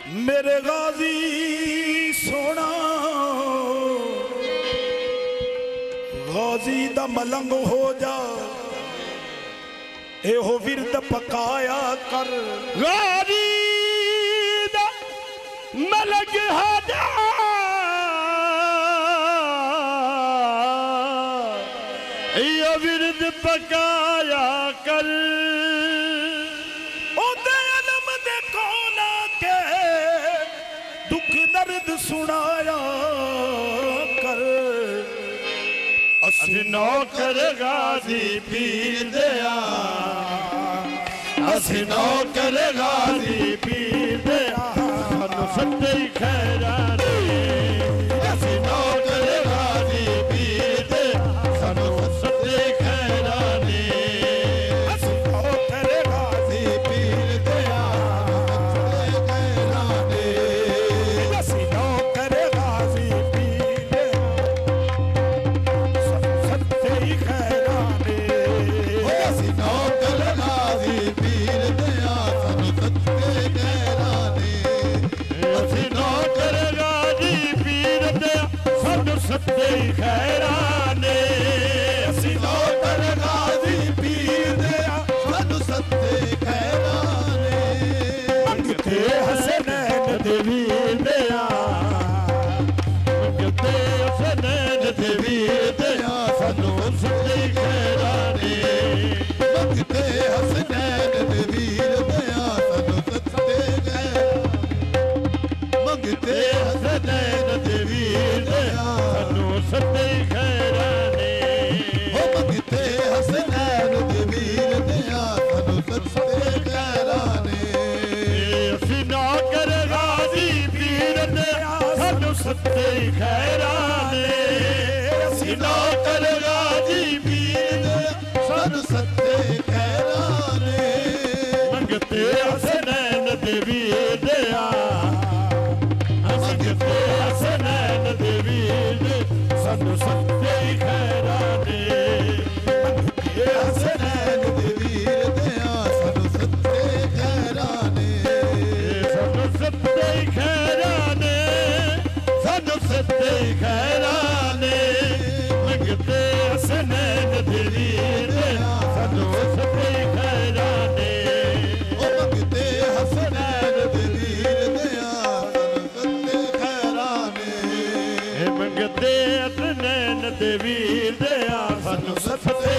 मेरे गाजी सोना गाजी दा मलंग हो जा एहो विरद पकाया कर। गाजी दा मलंग हो जा एहो विरद पकाया कर। दर्द सुनाया कर। असी नौकर गाजी पीर दिया, असी नौकर गाजी पीर दिया, सानू सच्चे खैरा ने। असी नौकर गाजी पीर दिया, सानू सच्चे खैरा ने। असी नौकर गाजी पीर दिया, सच्चे खैरा ने। असी नौकर गाजी पीर दिया, सानू सच्चे खैरा ने। मंगते हसनैन दे वीर दिया, मंगते हसनैन दे वीर दिया, सानू सच्चे खैरा ने। मंगते हसनैन दे वीर दिया, सानू सच्चे खैरा। मंगते हसनैन दे वीर दिया, सच्चे खैरा ने। हो मंगते हसनैन दे वीर दिया, सानू सच्चे खैरा ने। असी नौकर गाजी पीर दिया, सानू सच्चे खैरा ने। असी नौकर गाजी पीर दिया, सानू सच्चे खैरा ने। मंगते हसनैन दे वीर दिया, मंगते हसनैन दे वीर सानू सच्चे खैरा ने। मंगते हसनैन दे वीर दिया, सानू सच्चे खैरा ने। सानू सच्चे खैरा ने, सानू सच्चे खैरा ने। मंगते हसनैन दे वीर सानू सच्चे खैरा ने। ओ मंगते हसनैन दे वीर दिया, सानू सच्चे खैरा ने। मंगते हसनैन दे वीर दिया, सानू सच्चे